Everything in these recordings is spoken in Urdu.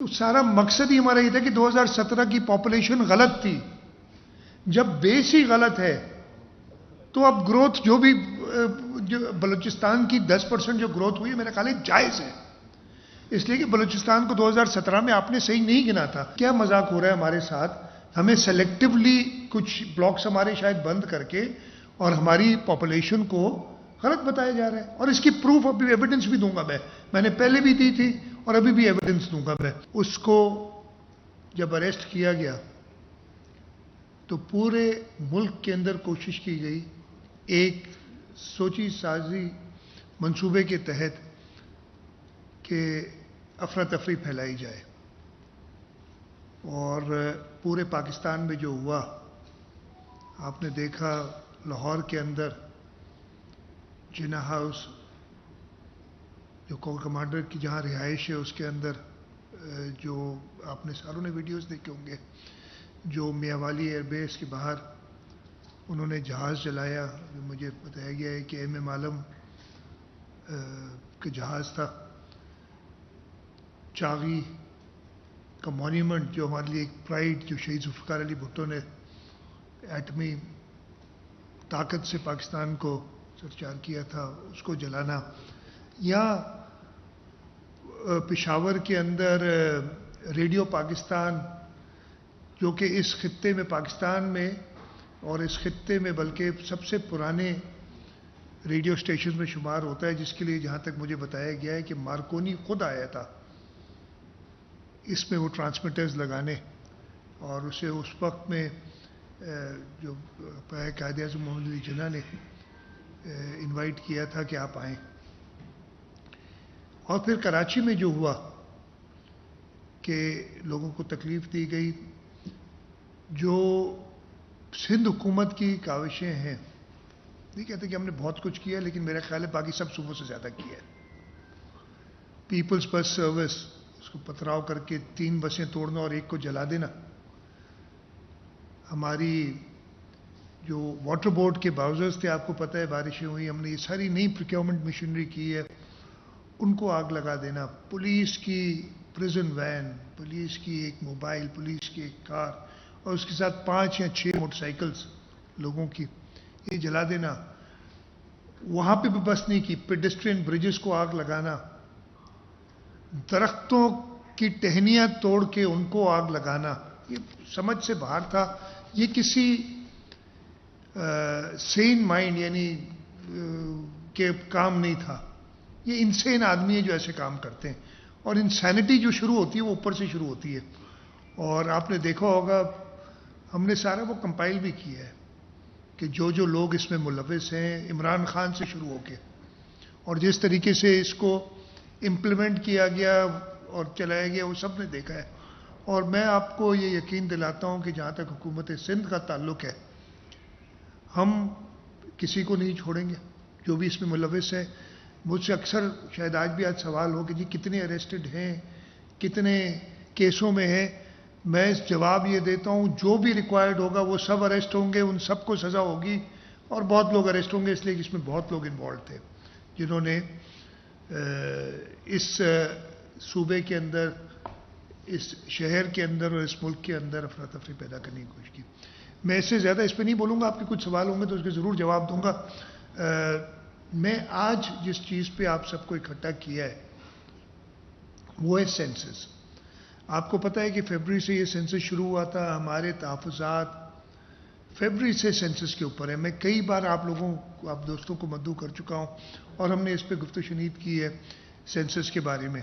تو سارا مقصد ہی ہمارا یہ تھا کہ 2017 کی پاپولیشن غلط تھی. جب بیس ہی غلط ہے تو اب گروتھ جو بھی بلوچستان کی 10% جو گروتھ ہوئی ہے میرا خیال ہے جائز ہے. اس لیے کہ بلوچستان کو 2017 میں آپ نے صحیح نہیں گنا تھا. کیا مذاق ہو رہا ہے ہمارے ساتھ؟ ہمیں سلیکٹیولی کچھ بلاکس ہمارے شاید بند کر کے اور ہماری پاپولیشن کو غلط بتایا جا رہا ہے. اور اس کی پروف ابھی ایویڈنس بھی دوں گا میں نے پہلے بھی دی تھی اور ابھی بھی ایویڈنس دوں گا میں. اس کو جب اریسٹ کیا گیا تو پورے ملک کے اندر کوشش کی گئی ایک سوچی سازی منصوبے کے تحت کہ افراتفری پھیلائی جائے. اور پورے پاکستان میں جو ہوا آپ نے دیکھا، لاہور کے اندر جناح ہاؤس جو کور کمانڈر کی جہاں رہائش ہے اس کے اندر جو آپ نے ساروں نے ویڈیوز دیکھے ہوں گے، جو میاں والی ایئر بیس کے باہر انہوں نے جہاز جلایا. مجھے بتایا گیا ہے کہ ایم ایم عالم کا جہاز تھا. چاغی کا مونیومنٹ جو ہمارے لیے ایک پرائڈ، جو شہید ذوالفقار علی بھٹو نے ایٹمی طاقت سے پاکستان کو سرچار کیا تھا، اس کو جلانا. یا پشاور کے اندر ریڈیو پاکستان جو کہ اس خطے میں پاکستان میں اور اس خطے میں بلکہ سب سے پرانے ریڈیو اسٹیشن میں شمار ہوتا ہے، جس کے لیے جہاں تک مجھے بتایا گیا ہے کہ مارکونی خود آیا تھا اس میں وہ ٹرانسمیٹرز لگانے. اور اسے اس وقت میں جو قائد اعظم محمد علی جناح نے انوائٹ کیا تھا کہ آپ آئیں. اور پھر کراچی میں جو ہوا کہ لوگوں کو تکلیف دی گئی، جو سندھ حکومت کی کاوشیں ہیں، نہیں کہتے کہ ہم نے بہت کچھ کیا لیکن میرا خیال ہے باقی سب صوبوں سے زیادہ کیا ہے. پیپلز بس سروس، اس کو پتھراؤ کر کے 3 بسیں توڑنا اور ایک کو جلا دینا. ہماری جو واٹر بورڈ کے باؤزرز تھے، آپ کو پتہ ہے بارشیں ہوئی، ہم نے یہ ساری نئی پروکیورمنٹ مشینری کی ہے، ان کو آگ لگا دینا. پولیس کی پریزن وین، پولیس کی ایک موبائل، پولیس کی ایک کار اور اس کے ساتھ 5 یا 6 موٹر سائیکلز لوگوں کی، یہ جلا دینا. وہاں پہ بھی بس نہیں کی، پیڈسٹرین بریجز کو آگ لگانا، درختوں کی ٹہنیاں توڑ کے ان کو آگ لگانا. یہ سمجھ سے باہر تھا. یہ کسی سین مائنڈ یعنی کہ کام نہیں تھا. یہ انسین آدمی ہے جو ایسے کام کرتے ہیں. اور انسینٹی جو شروع ہوتی ہے وہ اوپر سے شروع ہوتی ہے. اور آپ نے دیکھا ہوگا ہم نے سارا وہ کمپائل بھی کیا ہے کہ جو لوگ اس میں ملوث ہیں، عمران خان سے شروع ہو کے، اور جس طریقے سے اس کو امپلیمنٹ کیا گیا اور چلایا گیا وہ سب نے دیکھا ہے. اور میں آپ کو یہ یقین دلاتا ہوں کہ جہاں تک حکومت سندھ کا تعلق ہے، ہم کسی کو نہیں چھوڑیں گے جو بھی اس میں ملوث ہے. مجھ سے اکثر شاید آج سوال ہو کہ جی کتنے اریسٹڈ ہیں، کتنے کیسوں میں ہیں. میں جواب یہ دیتا ہوں جو بھی ریکوائرڈ ہوگا وہ سب اریسٹ ہوں گے، ان سب کو سزا ہوگی. اور بہت لوگ اریسٹ ہوں گے اس لیے کہ اس میں بہت لوگ انوالوڈ تھے جنہوں نے اس صوبے کے اندر، اس شہر کے اندر اور اس ملک کے اندر افراتفری پیدا کرنے کی کوشش کی. میں اس سے زیادہ اس پہ نہیں بولوں گا. آپ کے کچھ سوال ہوں گے تو اس کے ضرور جواب دوں گا. میں آج جس چیز پہ آپ سب کو اکٹھا کیا ہے وہ ہے سینسس. آپ کو پتہ ہے کہ فیبرری سے یہ سینسس شروع ہوا تھا. ہمارے تحفظات فیبرری سے سینسس کے اوپر ہے. میں کئی بار آپ دوستوں کو مدعو کر چکا ہوں اور ہم نے اس پہ گفت و شنید کی ہے سینسس کے بارے میں.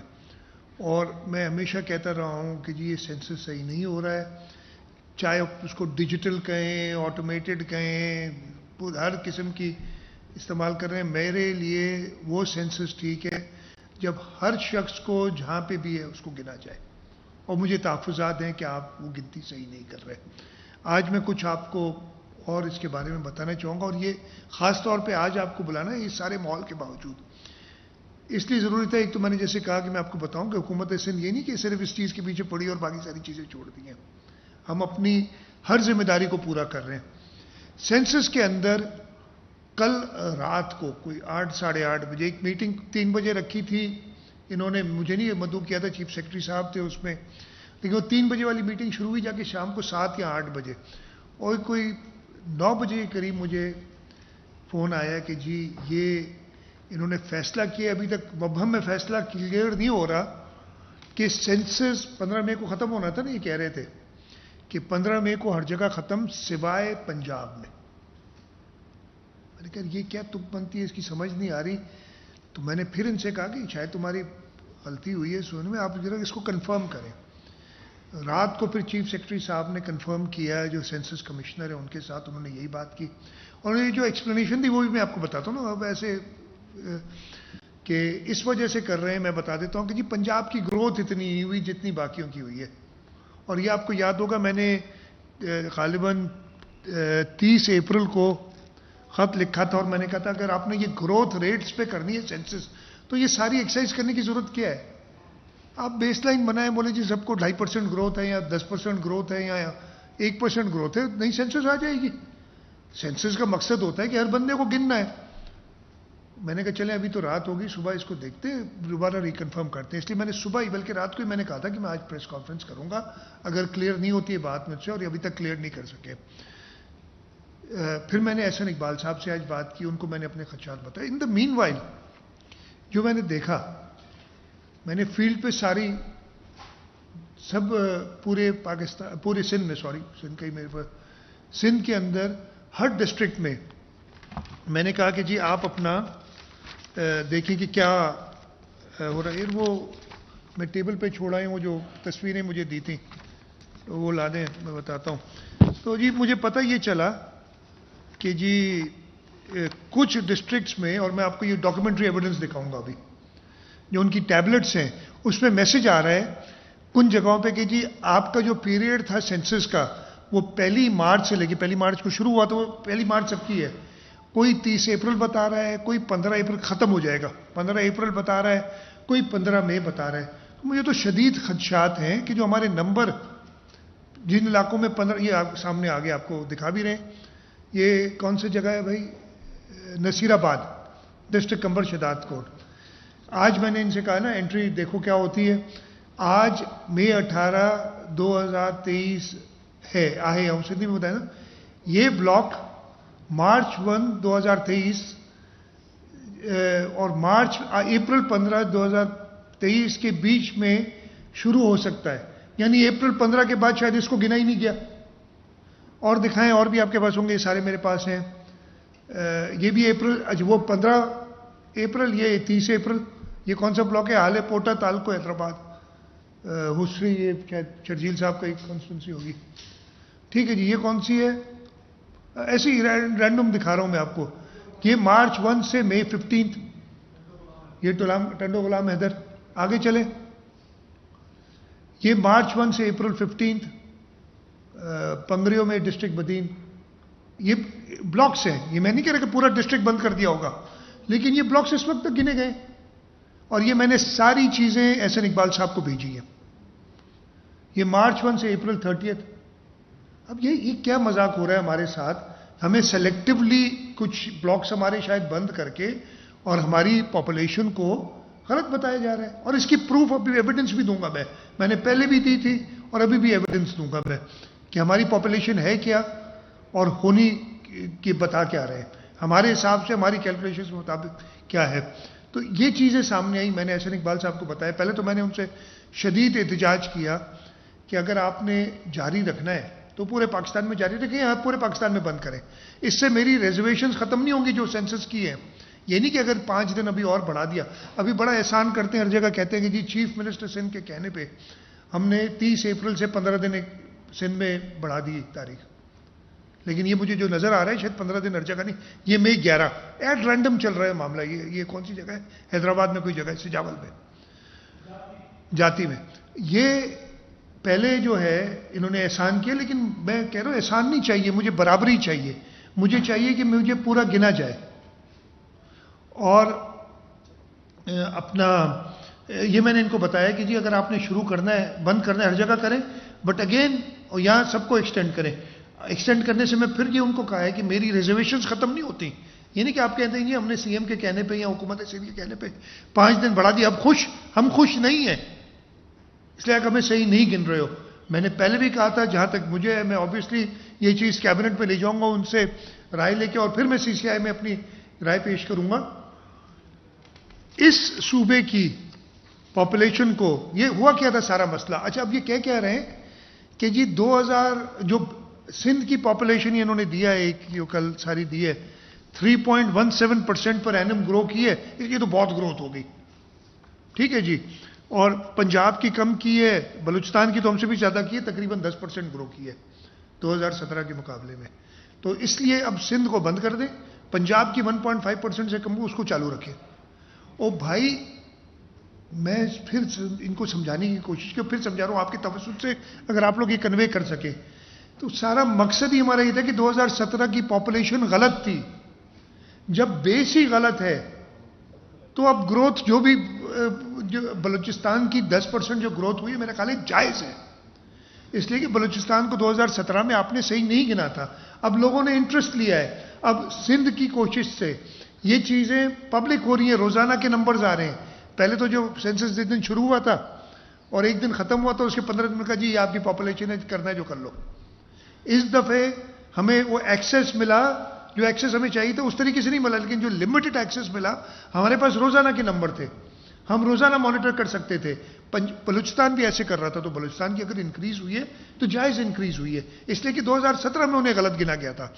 اور میں ہمیشہ کہتا رہا ہوں کہ جی یہ سینسس صحیح نہیں ہو رہا ہے، چاہے اس کو ڈیجیٹل کہیں، آٹومیٹڈ کہیں، ہر قسم کی استعمال کر رہے ہیں. میرے لیے وہ سینسس ٹھیک ہے جب ہر شخص کو جہاں پہ بھی ہے اس کو گنا جائے. اور مجھے تحفظات ہیں کہ آپ وہ گنتی صحیح نہیں کر رہے. آج میں کچھ آپ کو اور اس کے بارے میں بتانا چاہوں گا. اور یہ خاص طور پہ آج آپ کو بلانا ہے اس سارے ماحول کے باوجود اس لیے ضرورت ہے. ایک تو میں نے جیسے کہا کہ میں آپ کو بتاؤں کہ حکومت سندھ یہ نہیں کہ صرف اس چیز کے پیچھے پڑی اور باقی ساری چیزیں چھوڑ دی ہیں. ہم اپنی ہر ذمہ داری کو پورا کر رہے ہیں. سینسس کے اندر کل رات کو کوئی 8 ساڑھے 8 بجے ایک میٹنگ 3 بجے رکھی تھی انہوں نے مجھے نہیں مدعو کیا تھا، چیف سیکرٹری صاحب تھے اس میں، لیکن وہ 3 بجے والی میٹنگ شروع ہوئی جا کے شام کو 7 یا 8 بجے، اور کوئی 9 بجے کے قریب مجھے فون آیا کہ جی یہ انہوں نے فیصلہ کیا، ابھی تک مبہم میں فیصلہ کلیئر نہیں ہو رہا کہ سینسس 15 مئی کو ختم ہونا تھا نا، یہ کہہ رہے تھے کہ 15 مئی کو ہر جگہ ختم سوائے پنجاب میں. میں نے کہا یہ کیا تک بنتی ہے، اس کی سمجھ نہیں آ رہی. تو میں نے پھر ان سے کہا کہ شاید تمہاری غلطی ہوئی ہے سننے میں، آپ ذرا اس کو کنفرم کریں. رات کو پھر چیف سیکرٹری صاحب نے کنفرم کیا، جو سینسس کمشنر ہیں ان کے ساتھ انہوں نے یہی بات کی، اور یہ جو ایکسپلینیشن تھی وہ بھی میں آپ کو بتاتا ہوں نا. اب ایسے کہ اس وجہ سے کر رہے ہیں، میں بتا دیتا ہوں کہ جی پنجاب کی گروتھ اتنی نہیں ہوئی جتنی باقیوں کی ہوئی ہے. اور یہ آپ کو یاد ہوگا میں نے غالباً 30 اپریل کو خط لکھا تھا، اور میں نے کہا تھا اگر آپ نے یہ گروتھ ریٹس پہ کرنی ہے سینسس تو یہ ساری ایکسرسائز کرنے کی ضرورت کیا ہے؟ آپ بیس لائن بنائیں، بولے جی سب کو 2.5% گروتھ ہے یا 10% گروتھ ہے یا 1% گروتھ ہے، نہیں سینسس آ جائے گی. سینسس کا مقصد ہوتا ہے کہ ہر بندے کو گننا ہے. میں نے کہا چلیں ابھی تو رات ہوگی، صبح اس کو دیکھتے ہیں، دوبارہ ریکنفرم کرتے ہیں. اس لیے میں نے صبح ہی بلکہ رات کو ہی میں نے کہا تھا کہ میں آج پریس کانفرنس کروں گا اگر کلیئر نہیں ہوتی ہے بات مجھ سے، اور ابھی تک کلیئر نہیں کر سکے. پھر میں نے احسن اقبال صاحب سے آج بات کی، ان کو میں نے اپنے خدشات بتائے. ان دا مین وائل جو میں نے دیکھا، میں نے فیلڈ پہ ساری سب پورے پاکستان، پورے سندھ میں، سندھ کا ہی میرے پاس، سندھ کے اندر ہر ڈسٹرکٹ میں نے کہا کہ جی آپ اپنا دیکھیں کہ کیا ہو رہا ہے. وہ میں ٹیبل پہ چھوڑا ہے، وہ جو تصویریں مجھے دی تھیں وہ لا دیں، میں بتاتا ہوں. تو جی مجھے پتہ یہ چلا کہ جی کچھ ڈسٹرکٹس میں، اور میں آپ کو یہ ڈاکیومنٹری ایویڈنس دکھاؤں گا ابھی، جو ان کی ٹیبلٹس ہیں اس میں میسج آ رہا ہے کن جگہوں پہ کہ جی آپ کا جو پیریڈ تھا سینسس کا وہ 1 مارچ سے لے کے 1 مارچ کو شروع ہوا، تو وہ 1 مارچ سب کی ہے. کوئی 30 اپریل بتا رہا ہے، کوئی 15 اپریل ختم ہو جائے گا، 15 اپریل بتا رہا ہے، کوئی 15 مئی بتا رہا ہے. مجھے تو شدید خدشات ہیں کہ جو ہمارے نمبر جن علاقوں میں 15، یہ آپ سامنے آگے آپ کو دکھا بھی رہے ہیں، یہ کون سی جگہ ہے بھائی، نصیر آباد ڈسٹرکٹ کمبر شداد کوٹ. آج میں نے ان سے کہا نا انٹری دیکھو کیا ہوتی ہے. آج مئی 18 2023 ہے، آئے ہم سندھی میں بتائیں نا، یہ بلاک مارچ 1 2023 اور اپریل 15 2023 کے بیچ میں شروع ہو سکتا ہے. یعنی اپریل 15 کے بعد شاید اس کو گنا ہی نہیں گیا. اور دکھائیں، اور بھی آپ کے پاس ہوں گے، یہ سارے میرے پاس ہیں. یہ بھی اپریل، وہ 15 اپریل، یہ 30 اپریل. یہ کون سا بلاک ہے؟ آلے پوٹا تعلقہ حیدرآباد، حسری، یہ شرجیل صاحب کا ایک کانسٹیٹوینسی ہوگی. ٹھیک ہے جی، یہ کون سی ہے؟ ایسے ہی رینڈم دکھا رہا ہوں میں آپ کو. یہ مارچ 1 سے مئی 15، یہ ٹنڈو غلام حیدر. آگے چلیں، یہ مارچ 1 سے اپریل 15 پنگریوں میں ڈسٹرکٹ بدین. یہ بلاکس ہیں، یہ میں نہیں کہہ رہا کہ پورا ڈسٹرکٹ بند کر دیا ہوگا، لیکن یہ بلاکس اس وقت تک گنے گئے. اور یہ میں نے ساری چیزیں احسن اقبال صاحب کو بھیجی ہیں. یہ مارچ 1 سے اپریل 30. اب یہ کیا مذاق ہو رہا ہے ہمارے ساتھ؟ ہمیں سلیکٹیولی کچھ بلاکس ہمارے شاید بند کر کے اور ہماری پاپولیشن کو غلط بتایا جا رہا ہے. اور اس کی پروف ابھی ایویڈنس بھی دوں گا میں نے پہلے بھی دی تھی اور ابھی بھی ایویڈنس دوں گا میں کہ ہماری پاپولیشن ہے کیا اور ہونی کی بتا کیا رہے ہیں ہمارے حساب سے، ہماری کیلکولیشن کے مطابق کیا ہے. تو یہ چیزیں سامنے آئی. میں نے احسن اقبال صاحب کو بتایا. پہلے تو میں نے ان سے شدید احتجاج کیا کہ اگر آپ نے جاری رکھنا ہے تو پورے پاکستان میں جاری رکھیں، آپ پورے پاکستان میں بند کریں. اس سے میری ریزرویشنز ختم نہیں ہوں گی جو سینسس کی ہیں. یہ نہیں کہ اگر 5 دن ابھی اور بڑھا دیا. ابھی بڑا احسان کرتے ہیں ہر جگہ، کہتے ہیں کہ جی چیف منسٹر سندھ کے کہنے پہ ہم نے 30 اپریل سے 15 دن سندھ میں بڑھا دی تاریخ. لیکن یہ مجھے جو نظر آ رہا ہے شاید 15 دن ہر جگہ نہیں، یہ مئی 11 ایٹ رینڈم چل رہا ہے معاملہ. یہ کون سی جگہ ہے؟ حیدرآباد میں کوئی جگہ ہے، سجاول میں، جاتی میں. یہ پہلے جو ہے انہوں نے احسان کیا، لیکن میں کہہ رہا ہوں احسان نہیں چاہیے، مجھے برابری چاہیے. مجھے چاہیے کہ مجھے پورا گنا جائے. اور اپنا یہ میں نے ان کو بتایا کہ جی اگر آپ نے شروع کرنا ہے، بند کرنا ہے، ہر جگہ کریں، بٹ اگین یہاں سب کو ایکسٹینڈ کریں. ایکسٹینڈ کرنے سے میں پھر یہ ان کو کہا ہے کہ میری ریزرویشنز ختم نہیں ہوتی. یہ نہیں کہ آپ کہتے ہیں جی ہم نے سی ایم کے کہنے پہ یا حکومت سندھ کے کہنے پہ 5 دن بڑھا دیا، اب خوش، ہم خوش نہیں ہیں، اس لیے کہ ہمیں صحیح نہیں گن رہے ہو. میں نے پہلے بھی کہا تھا، جہاں تک مجھے ہے میں آبویسلی یہ چیز کیبنٹ میں لے جاؤں گا، ان سے رائے لے کے، اور پھر میں سی سی آئی میں اپنی رائے پیش کروں گا. اس صوبے کی پاپولیشن کو، یہ ہوا کیا تھا سارا مسئلہ. اچھا اب یہ کہہ رہے ہیں کہ جی 2000 جو سندھ کی پاپولیشن انہوں نے دیا ہے، ایک جو کل ساری دی ہے 3.17% پر اینم گرو کی ہے، یہ تو بہت گروتھ ہو گئی. ٹھیک ہے جی. اور پنجاب کی کم کی ہے، بلوچستان کی تو ہم سے بھی زیادہ کی ہے، تقریباً 10% گرو کی ہے 2017 کے مقابلے میں. تو اس لیے اب سندھ کو بند کر دیں، پنجاب کی 1.5% سے کم اس کو چالو رکھیں. او بھائی میں پھر ان کو سمجھانے کی کوشش کی، پھر سمجھا رہا ہوں آپ کے تفصیل سے اگر آپ لوگ یہ کنوے کر سکے تو سارا مقصد ہی ہمارا یہ تھا کہ 2017 کی پاپولیشن غلط تھی. جب بیس ہی غلط ہے تو اب گروتھ جو بھی جو بلوچستان کی 10% جو گروتھ ہوئی ہے میرا خیال ہے جائز ہے، اس لیے کہ بلوچستان کو 2017 میں آپ نے صحیح نہیں گنا تھا. اب لوگوں نے انٹرسٹ لیا ہے، اب سندھ کی کوشش سے یہ چیزیں پبلک ہو رہی ہیں، روزانہ کے نمبرز آ رہے ہیں. پہلے تو جو سینسس جس دن شروع ہوا تھا اور ایک دن ختم ہوا تو اس کے 15 دن میں کہا جی یہ آپ کی پاپولیشن ہے، کرنا ہے جو کر لو. اس دفعے ہمیں وہ ایکسیس ملا جو ایکسیس ہمیں چاہیے تھا، اس طریقے سے نہیں ملا، لیکن جو لمیٹڈ ایکسیس ملا، ہمارے پاس روزانہ کے نمبر تھے، ہم روزانہ مانیٹر کر سکتے تھے. بلوچستان بھی ایسے کر رہا تھا، تو بلوچستان کی اگر انکریز ہوئی ہے تو جائز انکریز ہوئی ہے، اس لیے کہ 2017 میں انہیں غلط گنا گیا تھا،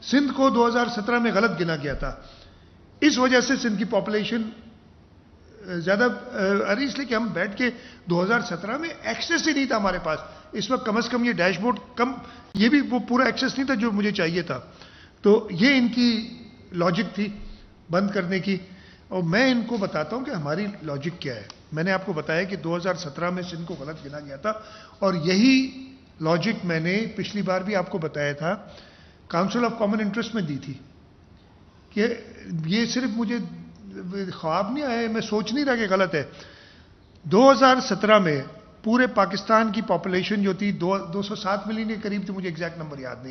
سندھ کو 2017 میں غلط گنا گیا تھا. اس وجہ سے سندھ کی پاپولیشن زیادہ ارے اس لیے کہ ہم بیٹھ کے 2017 میں ایکسیس ہی نہیں تھا ہمارے پاس. اس وقت کم از کم یہ ڈیش بورڈ کم، یہ بھی وہ پورا ایکسیس نہیں تھا جو مجھے چاہیے تھا. تو یہ ان کی لاجک تھی بند کرنے کی، اور میں ان کو بتاتا ہوں کہ ہماری لاجک کیا ہے. میں نے آپ کو بتایا کہ 2017 میں سندھ کو غلط گنا گیا تھا، اور یہی لاجک میں نے پچھلی بار بھی آپ کو بتایا تھا، کاؤنسل آف کامن انٹرسٹ میں دی تھی، کہ یہ صرف مجھے خواب نہیں آئے، میں سوچ نہیں رہا کہ غلط ہے. 2017 میں پورے پاکستان کی پاپولیشن جو تھی 207 ملین کے قریب تھی، مجھے ایگزیکٹ نمبر یاد نہیں.